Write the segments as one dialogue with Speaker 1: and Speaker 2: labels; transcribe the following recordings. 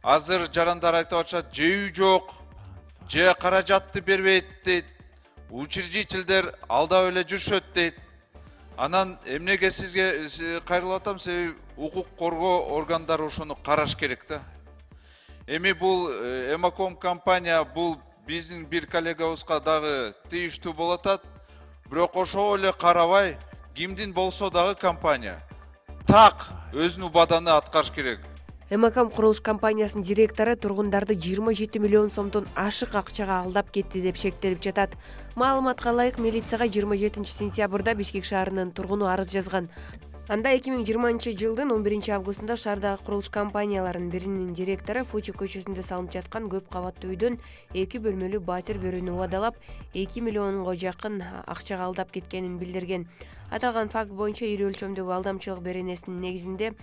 Speaker 1: Азыр жарандар айтып атышат, же үй жок, же каражатты бербейт дейт. Учредительдер алдап эле жүрүшөт дейт. Анан эмнеге сизге кайрылып атам, себеби укук коргоо органдары ошону караш керек да. Эми бул Эмаком компания бул биздин бир коллегабызга дагы тийиштүү болуп атат. Бирок ошого эле карабай, кимдин болсо дагы компания так өзүнүн убаданы аткарыш керек.
Speaker 2: Эмаком курулуш компаниясынын директору тургундарды 27 миллион сомдон ашык акчага алдап кетти деп шектелип жатат. Маалыматка ылайык, милицияга 27 сентябрда Бишкек шаарынын тургуну арыз жазган. Анда 2020 жылдын 11 августунда шаардагы курулуш компанияларынын биринин директору Фучи көчөсүндө салынып жаткан көп кабаттуу үйдөн 2 бөлмөлүү батир берүүнү убадалап, 2 миллионго жакын акчага алдап кеткенин билдирген. Аталган факт боюнча ири өлчөмдөгү алдамчылык беренесинин негизинде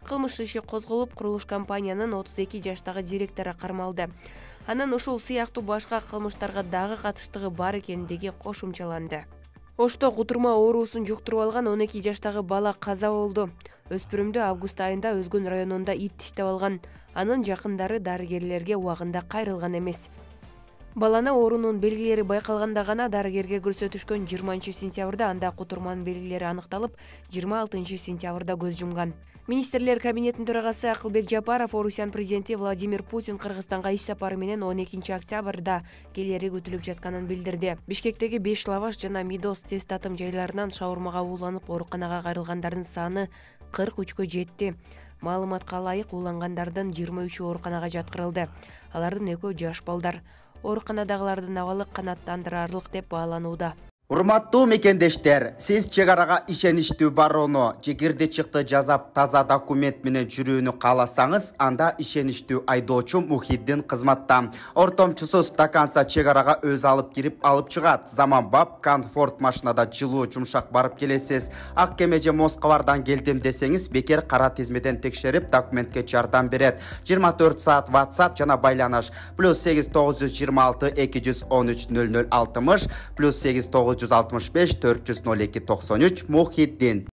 Speaker 2: кылмыш иши козголуп, курулуш компаниянын 32 жаштагы директору кармалды. Анын ушул сыяктуу башка кылмыштарга дагы катыштыгы бар экендиги кошумчаланды. Ошто кутурма оорусун жуктуруп алган 12 жаштагы бала каза болду. Өспүрүмдү август айында Өзгөн районунда ит тиштеп алган. Анын жакындары дарыгерлерге убагында кайрылган эмес. Баланы оорунун белгилери байкалганда гана дарыгерге көрсөтүшкөн 20 сентябрда анда кутурманын белгилери аныкталып, 26 сентябрда көз жумган. Министрлер кабинетинин төрагасы Акылбек Жапаров Орусиян президенти Владимир Путин Кыргызстанга иш сапары менен 12 октябрда келери күтүлүп жатканын билдирди. Бишкектеги 5 лаваш жана Мидос тест татым жайларынан шаурмага ууланып ооруканага кайрылгандардын саны 43кө жетти. Маалыматка ылайык, уулангандардын 23 ооруканага жаткырылды. Алардын 2 жаш балдар. Ооруканадагылардын абалы канааттандырарлык деп бааланууда.
Speaker 3: Урматтуу мекендештер, сиз чек арага ишеничтүү барууну, чекирди чыкты жазап таза документ менен жүрүүнү кааласаңыз, анда ишеничтүү айдоочу Мухиддин кызматта. Ортомчусуз до конца чек арага өз алып кирип алып чыгат. Заманбап комфорт машинада жылуу жумшак барып келесиз. Ак кеме же Москвардан келдим десеңиз, бекер кара тизмеден текшерип документке жардам берет. 24 саат WhatsApp жана байланыш. +8 926 213 0060 +8 965 402 93 Мухиддин.